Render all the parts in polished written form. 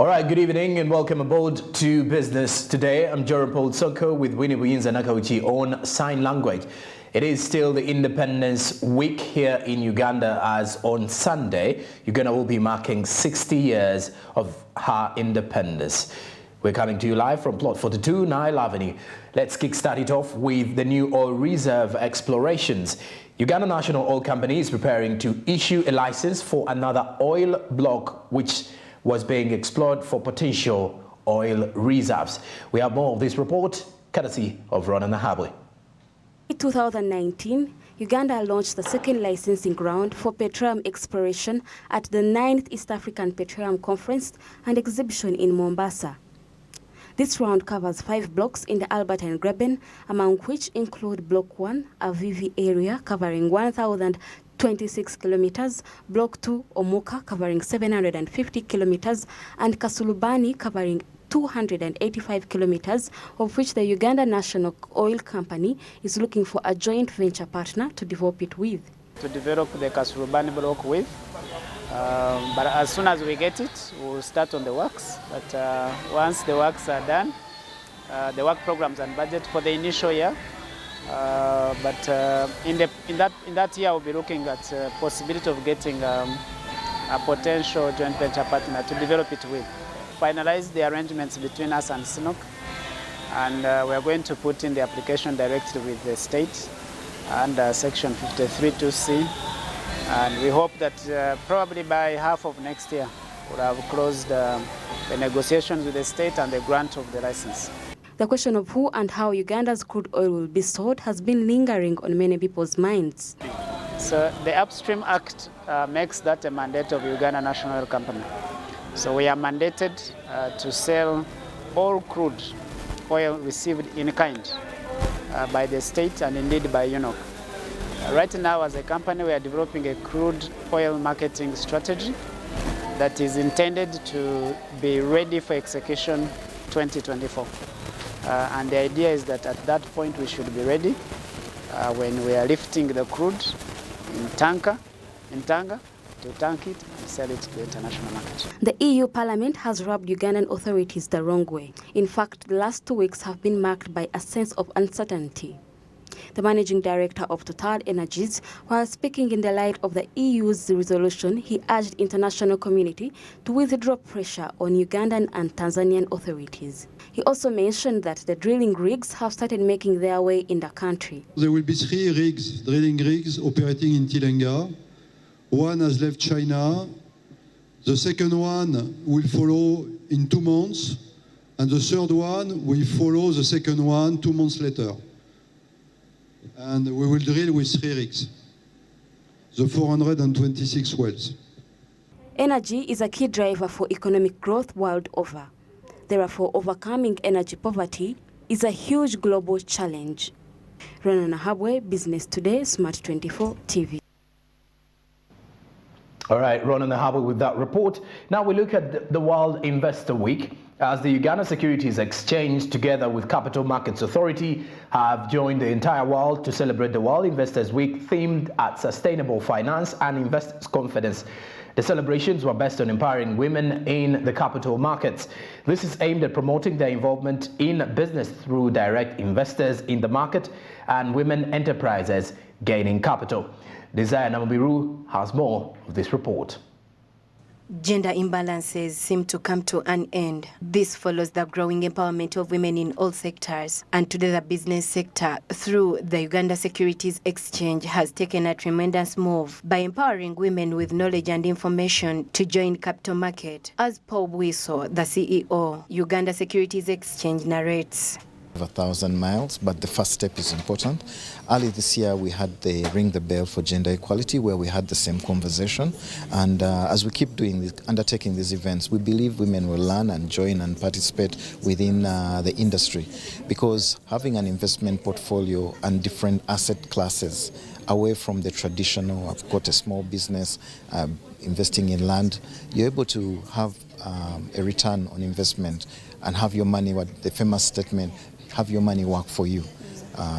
All right, good evening and welcome aboard to Business Today. I'm Jerome Paul Soko with Winnie Buyinza Nakauchi on sign language. It is still the Independence Week here in Uganda, as on Sunday, Uganda will be marking 60 years of her independence. We're coming to you live from Plot 42, Nile Avenue. Let's kickstart it off with the new oil reserve explorations. Uganda National Oil Company is preparing to issue a license for another oil block which was being explored for potential oil reserves. We have more of this report, courtesy of Ronan Nahabwe. In 2019, Uganda launched the second licensing round for petroleum exploration at the 9th East African Petroleum Conference and Exhibition in Mombasa. This round covers 5 blocks in the Albertine Graben, among which include Block 1, a VV area covering 1,026 kilometers, Block 2, Omuka, covering 750 kilometers, and Kasulubani, covering 285 kilometers, of which the Uganda National Oil Company is looking for a joint venture partner to develop it with. To develop the Kasulubani block with. But as soon as we get it, we'll start on the works. But once the works are done, the work programs and budget for the initial year. In that year, we'll be looking at possibility of getting a potential joint venture partner to develop it with. Finalize the arrangements between us and SNOC, and we're going to put in the application directly with the state under Section 53(2)(c. And we hope that probably by half of next year, we'll have closed the negotiations with the state and the grant of the license. The question of who and how Uganda's crude oil will be stored has been lingering on many people's minds. So the Upstream Act makes that a mandate of Uganda National Oil Company. So we are mandated to sell all crude oil received in kind by the state and indeed by UNOC. Right now, as a company, we are developing a crude oil marketing strategy that is intended to be ready for execution 2024. And the idea is that at that point, we should be ready when we are lifting the crude in Tanga, to tank it and sell it to the international market. The EU Parliament has rubbed Ugandan authorities the wrong way. In fact, the last 2 weeks have been marked by a sense of uncertainty. The managing director of Total Energies, while speaking in the light of the EU's resolution, he urged international community to withdraw pressure on Ugandan and Tanzanian authorities. He also mentioned that the drilling rigs have started making their way in the country. There will be 3 rigs, drilling rigs, operating in Tilenga. One has left China. The second one will follow in 2 months. And the third one will follow the second one 2 months later. And we will drill with 3 rigs, the 426 wells. Energy is a key driver for economic growth world over. Therefore, overcoming energy poverty is a huge global challenge. Ronan Nahabwe, Business Today, Smart 24 TV. All right, Ronan Nahabwe with that report. Now we look at the World Investor Week, as the Uganda Securities Exchange, together with Capital Markets Authority, have joined the entire world to celebrate the World Investors Week themed at sustainable finance and investors' confidence. The celebrations were based on empowering women in the capital markets. This is aimed at promoting their involvement in business through direct investors in the market and women enterprises gaining capital. Desire Namabiru has more of this report. Gender imbalances seem to come to an end. This follows the growing empowerment of women in all sectors. And today the business sector, through the Uganda Securities Exchange, has taken a tremendous move by empowering women with knowledge and information to join capital market. As Paul Bwiso, the CEO, Uganda Securities Exchange, narrates. 1,000 miles, but the first step is important. Early this year, we had the Ring the Bell for Gender Equality, where we had the same conversation. And as we keep undertaking these events, we believe women will learn and join and participate within the industry, because having an investment portfolio and different asset classes away from the traditional, I've got a small business, investing in land, you're able to have a return on investment and have your money, what the famous statement, have your money work for you.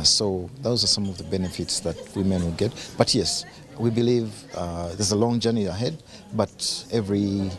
So those are some of the benefits that women will get. But yes, we believe there's a long journey ahead, but every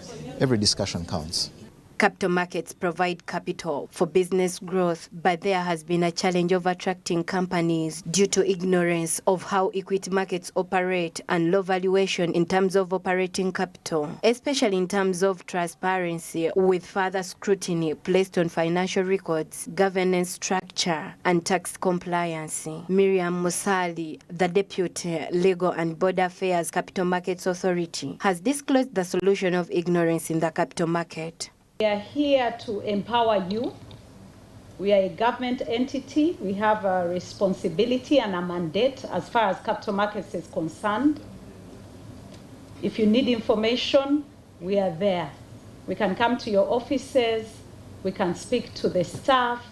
discussion counts. Capital markets provide capital for business growth, but there has been a challenge of attracting companies due to ignorance of how equity markets operate and low valuation in terms of operating capital, especially in terms of transparency, with further scrutiny placed on financial records, governance structure, and tax compliance. Miriam Musali, the Deputy Legal and Border Affairs Capital Markets Authority, has disclosed the solution of ignorance in the capital market. We are here to empower you. We are a government entity. We have a responsibility and a mandate as far as capital markets is concerned. If you need information, we are there. We can come to your offices. We can speak to the staff.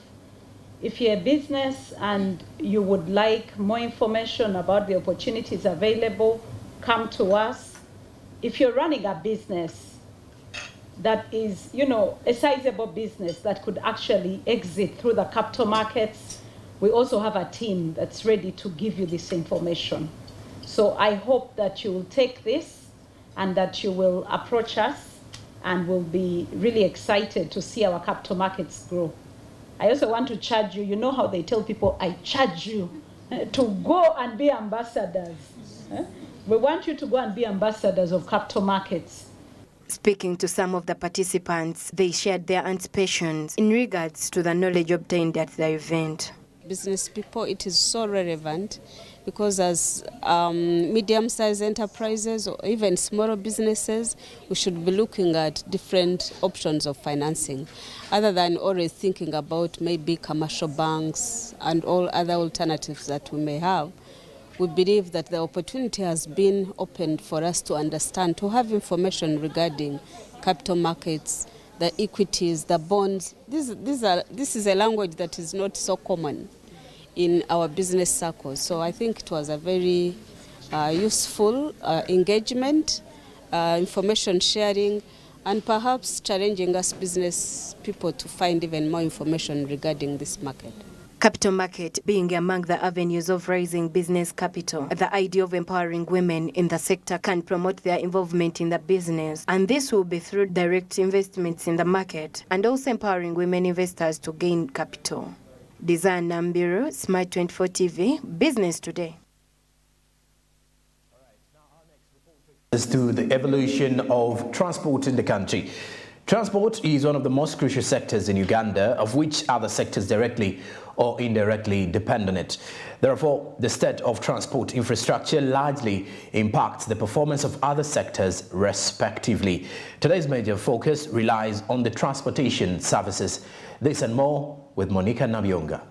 If you're a business and you would like more information about the opportunities available, come to us. If you're running a business that is, a sizable business that could actually exit through the capital markets, we also have a team that's ready to give you this information. So I hope that you will take this and that you will approach us, and we'll be really excited to see our capital markets grow. I also want to charge you, you know how they tell people, I charge you to go and be ambassadors. We want you to go and be ambassadors of capital markets. Speaking to some of the participants, they shared their anticipations in regards to the knowledge obtained at the event. Business people, it is so relevant because as medium-sized enterprises or even smaller businesses, we should be looking at different options of financing other than always thinking about maybe commercial banks and all other alternatives that we may have. We believe that the opportunity has been opened for us to understand, to have information regarding capital markets, the equities, the bonds. This is a language that is not so common in our business circles. So I think it was a very useful engagement, information sharing, and perhaps challenging us business people to find even more information regarding this market. Capital market being among the avenues of raising business capital, the idea of empowering women in the sector can promote their involvement in the business, and this will be through direct investments in the market and also empowering women investors to gain capital. Design Nambiru, Smart 24 TV, Business Today. As to the evolution of transport in the country. Transport is one of the most crucial sectors in Uganda, of which other sectors directly or indirectly depend on it. Therefore, the state of transport infrastructure largely impacts the performance of other sectors respectively. Today's major focus relies on the transportation services. This and more with Monica Nabionga.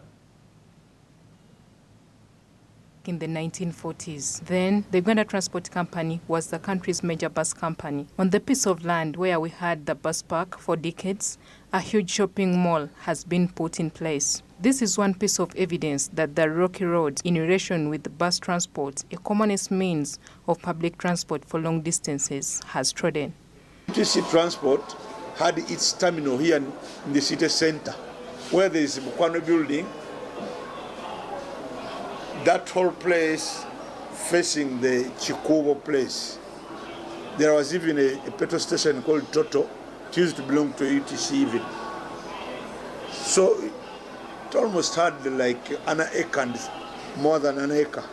In the 1940s. Then, the Uganda Transport Company was the country's major bus company. On the piece of land where we had the bus park for decades, a huge shopping mall has been put in place. This is one piece of evidence that the rocky road, in relation with the bus transport, a commonest means of public transport for long distances, has trodden. TC Transport had its terminal here in the city center, where there is a Mukwano building. That whole place facing the Chikubo place. There was even a petrol station called Toto. It used to belong to UTC even. So it almost had like an acre and more than an acre.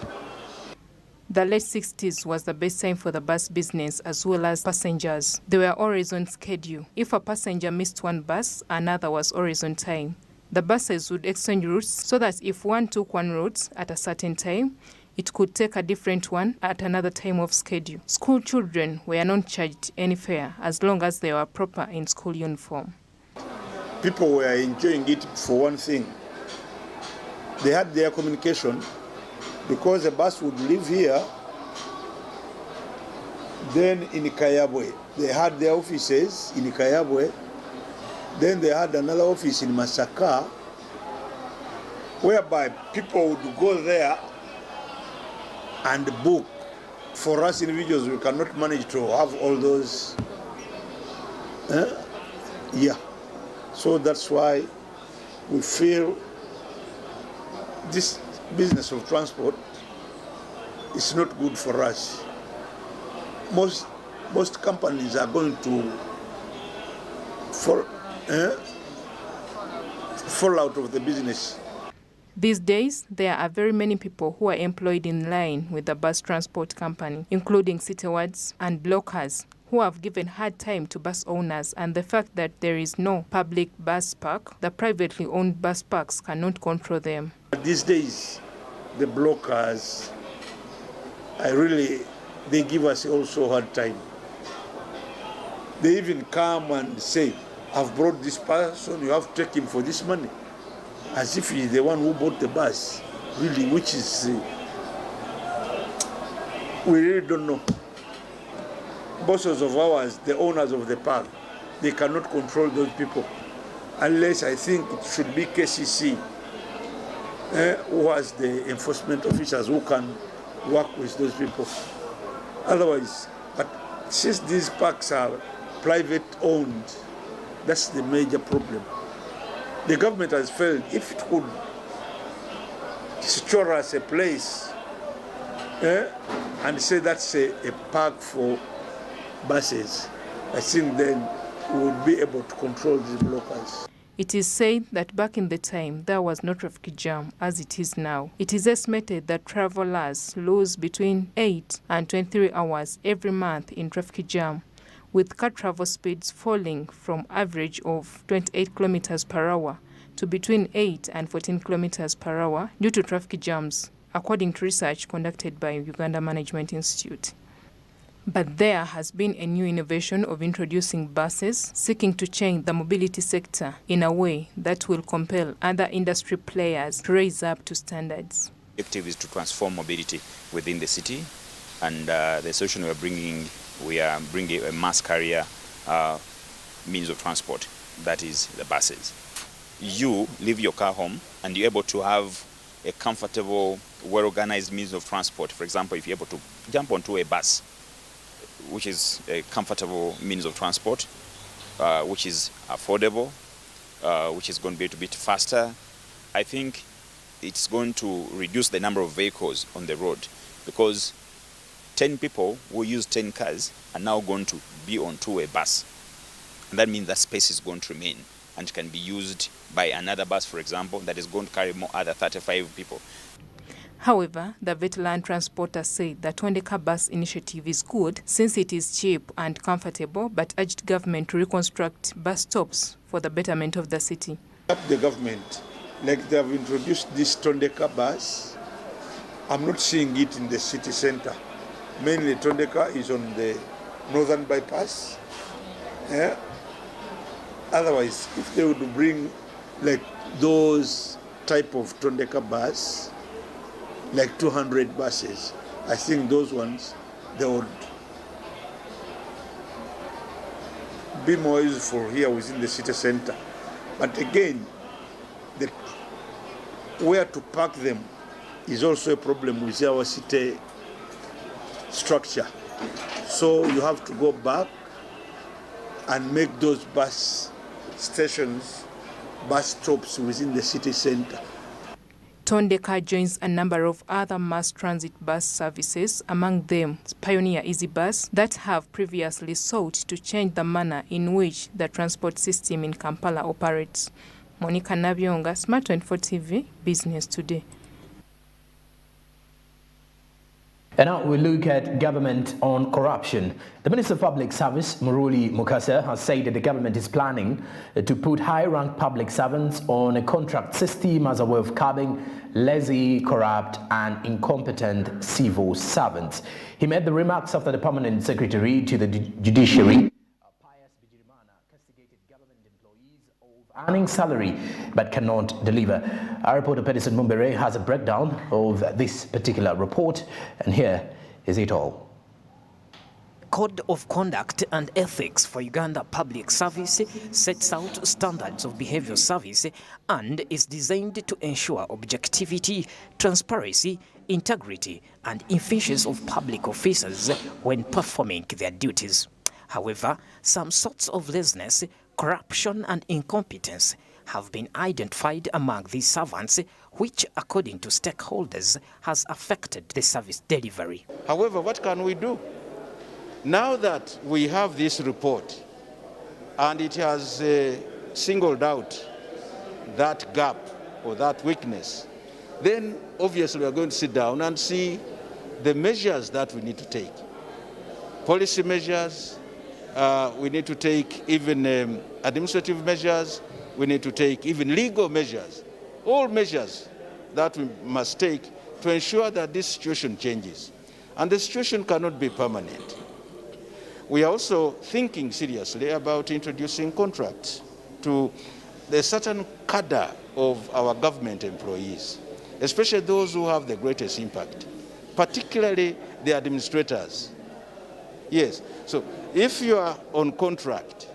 The late 60s was the best time for the bus business as well as passengers. They were always on schedule. If a passenger missed one bus, another was always on time. The buses would exchange routes so that if one took one route at a certain time, it could take a different one at another time of schedule. School children were not charged any fare as long as they were proper in school uniform. People were enjoying it for one thing. They had their communication because the bus would leave here, then in Kayabwe. They had their offices in Kayabwe. Then they had another office in Masaka, whereby people would go there and book. For us individuals, we cannot manage to have all those. So that's why we feel this business of transport is not good for us. Most companies are going to fallout of the business. These days, there are very many people who are employed in line with the bus transport company, including stewards and blockers, who have given hard time to bus owners and the fact that there is no public bus park. The privately owned bus parks cannot control them. These days, the blockers, they give us also hard time. They even come and say, I've brought this person, you have to take him for this money. As if he's the one who bought the bus, really, which is, we really don't know. Bosses of ours, the owners of the park, they cannot control those people. Unless I think it should be KCC, who has the enforcement officers who can work with those people. Otherwise, but since these parks are private owned, that's the major problem. The government has failed. If it could secure us a place and say that's a park for buses, I think then we would be able to control these blockers. It is said that back in the time, there was no traffic jam as it is now. It is estimated that travelers lose between 8 and 23 hours every month in traffic jam, with car travel speeds falling from average of 28 kilometers per hour to between 8 and 14 kilometers per hour due to traffic jams, according to research conducted by Uganda Management Institute. But there has been a new innovation of introducing buses seeking to change the mobility sector in a way that will compel other industry players to raise up to standards. The objective is to transform mobility within the city, and the solution we are bringing a mass carrier means of transport, that is the buses. You leave your car home and you're able to have a comfortable, well-organized means of transport. For example, if you're able to jump onto a bus, which is a comfortable means of transport, which is affordable, which is going to be a bit faster, I think it's going to reduce the number of vehicles on the road, because 10 people who use 10 cars are now going to be onto a bus. And that means that space is going to remain and can be used by another bus, for example, that is going to carry more other 35 people. However, the veteran transporter said the 20-car bus initiative is good since it is cheap and comfortable, but urged government to reconstruct bus stops for the betterment of the city. The government, like they have introduced this 20-car bus, I'm not seeing it in the city center. Mainly Tondeka is on the northern bypass. Yeah. Otherwise, if they would bring like those type of Tondeka bus, like 200 buses, I think those ones, they would be more useful here within the city center. But again, where to park them is also a problem with our city structure. So you have to go back and make those bus stations, bus stops within the city center. Tondeka joins a number of other mass transit bus services, among them Pioneer Easy Bus, that have previously sought to change the manner in which the transport system in Kampala operates. Monica Nabyonga, Smart 24 TV, Business Today. And now we look at government on corruption. The Minister of Public Service, Muruli Mukasa, has said that the government is planning to put high-ranked public servants on a contract system as a way of curbing lazy, corrupt and incompetent civil servants. He made the remarks after the Permanent Secretary to the Judiciary, earning salary but cannot deliver. Our reporter Pedison Mumbere has a breakdown of this particular report, and here is it all. Code of Conduct and Ethics for Uganda Public Service sets out standards of behavior service and is designed to ensure objectivity, transparency, integrity and efficiency of public officers when performing their duties. However, some sorts of laziness, corruption and incompetence have been identified among these servants, which, according to stakeholders, has affected the service delivery. However, what can we do? Now that we have this report and it has singled out that gap or that weakness, then obviously we are going to sit down and see the measures that we need to take. Policy measures, we need to take even administrative measures, we need to take even legal measures, all measures that we must take to ensure that this situation changes. And the situation cannot be permanent. We are also thinking seriously about introducing contracts to the certain cadre of our government employees, especially those who have the greatest impact, particularly the administrators. Yes, so if you are on contract,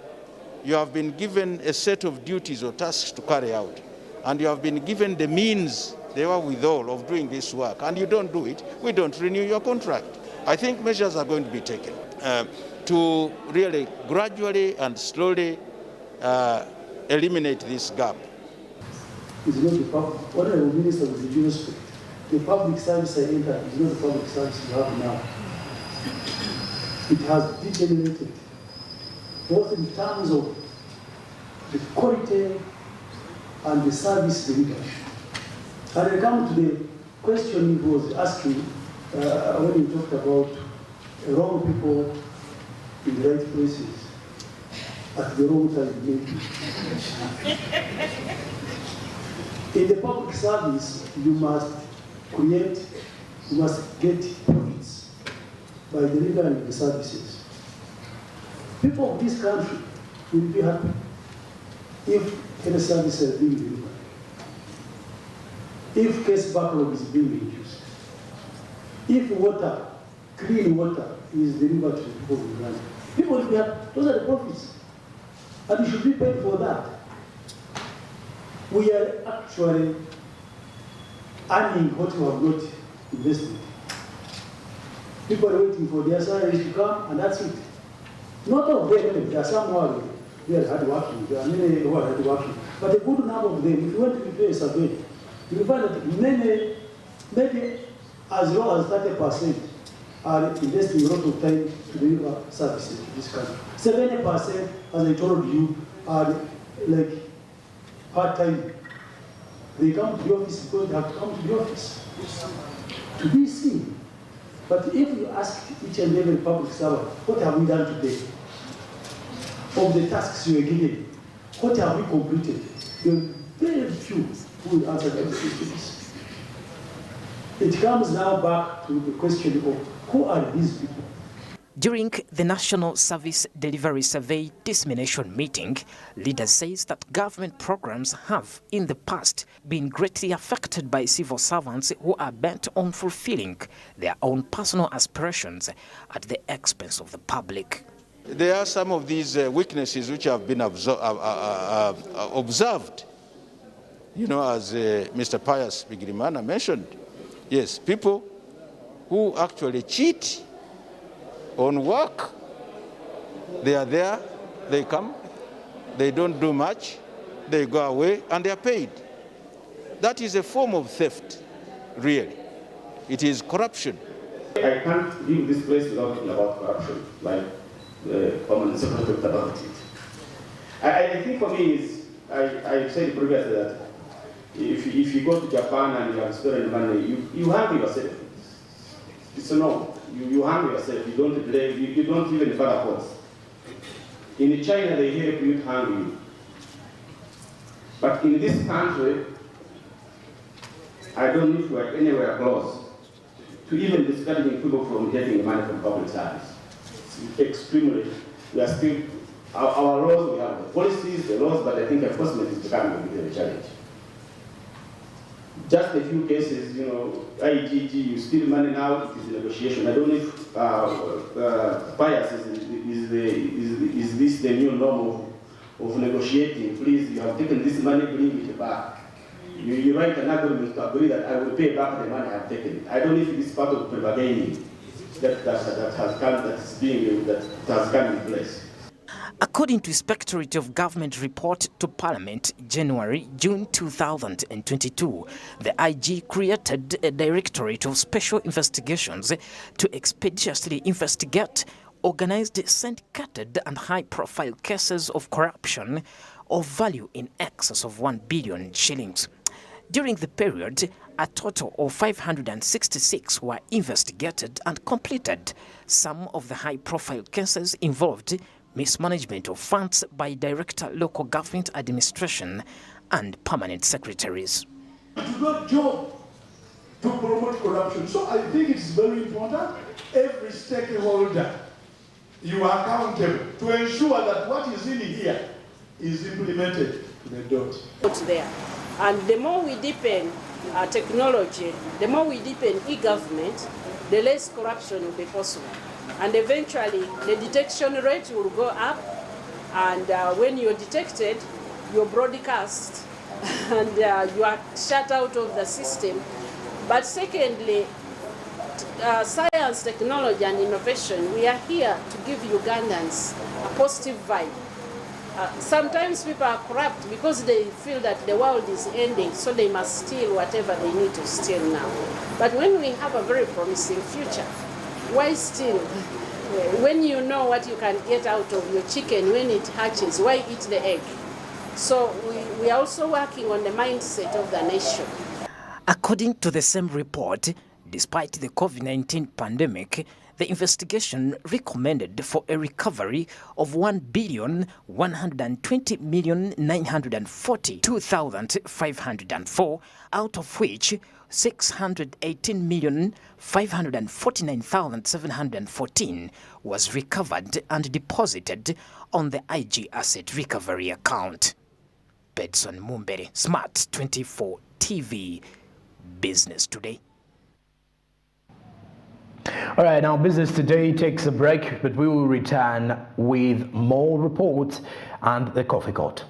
you have been given a set of duties or tasks to carry out, and you have been given the means, the wherewithal of doing this work, and you don't do it, we don't renew your contract. I think measures are going to be taken to really gradually and slowly eliminate this gap. It's not the public. Honorable Minister, with due respect, the public service I enter is not the public service you have now. It has degenerated, both in terms of the quality and the service delivery. And I come to the question he was asking when he talked about wrong people in the right places at the wrong time. In the public service, you must get profits by delivering the services. People of this country will be happy if any service is being delivered, if case backlog is being reduced, if water, clean water is delivered to the people of the country. People will be happy. Those are the profits. And you should be paid for that. We are actually earning what we have not invested. People are waiting for their salaries to come, and that's it. Not all of them, there are some who are hard working, there are many who are hard working, but a good number of them, if you want to do a survey, you will find that many, maybe as low as 30% are investing a lot of time to deliver services to this country. 70%, as I told you, are like part-time. They come to the office because they have to come to the office to be seen. But if you ask each and every public servant, what have we done today? Of the tasks you are given, what have we completed? There are very few who will answer those questions. It comes now back to the question of who are these people? During the National Service Delivery Survey dissemination meeting, leaders says that government programs have, in the past, been greatly affected by civil servants who are bent on fulfilling their own personal aspirations at the expense of the public. There are some of these weaknesses which have been observed, you know, as Mr. Pius Bigirimana mentioned. Yes, people who actually cheat on work. They are there, they come, they don't do much, they go away, and they are paid. That is a form of theft, really. It is corruption. I can't leave this place without talking about corruption, like the Permanent Secretary talked about it. I think for me, is I said previously that if you go to Japan and you have stolen money, you harm yourself. It's a no. You harm yourself. You don't blame. You don't even further cause. In China, they help you to harm you. But in this country, I don't need to work anywhere close to even discouraging people from getting money from public service. It's extremely. We are still our laws. We have the policies, the laws, but I think enforcement is becoming a bit of a challenge. Just a few cases, you know, IGG, you steal money now, it is a negotiation. I don't know if bias is this the new norm of negotiating? Please, you have taken this money, bring it back. You write an agreement to agree that I will pay back the money I have taken. I don't know if it is part of bargaining that has come in place. According to Inspectorate of Government report to Parliament, June 2022, the IG created a Directorate of Special Investigations to expeditiously investigate organized, syndicated and high-profile cases of corruption of value in excess of 1 billion shillings. During the period, a total of 566 were investigated and completed. Some of the high-profile cases involved mismanagement of funds by Director Local Government Administration and permanent secretaries. It's not job to promote corruption. So I think it's very important, every stakeholder, you are accountable to ensure that what is in here is implemented to the dot. What's there? And the more we deepen technology, the more we deepen e-government, the less corruption will be possible. And eventually, the detection rate will go up, and when you're detected, you're broadcast, and you are shut out of the system. But secondly, science, technology, and innovation, we are here to give Ugandans a positive vibe. Sometimes people are corrupt because they feel that the world is ending, so they must steal whatever they need to steal now. But when we have a very promising future, why steal? When you know what you can get out of your chicken when it hatches, why eat the egg? So we are also working on the mindset of the nation. According to the same report, despite the COVID-19 pandemic, the investigation recommended for a recovery of 1,120,942,504, out of which 618,549,714 was recovered and deposited on the IG Asset Recovery account. Bedson Mumbere, Smart 24 TV, Business Today. All right, now Business Today takes a break, but we will return with more reports and the coffee court.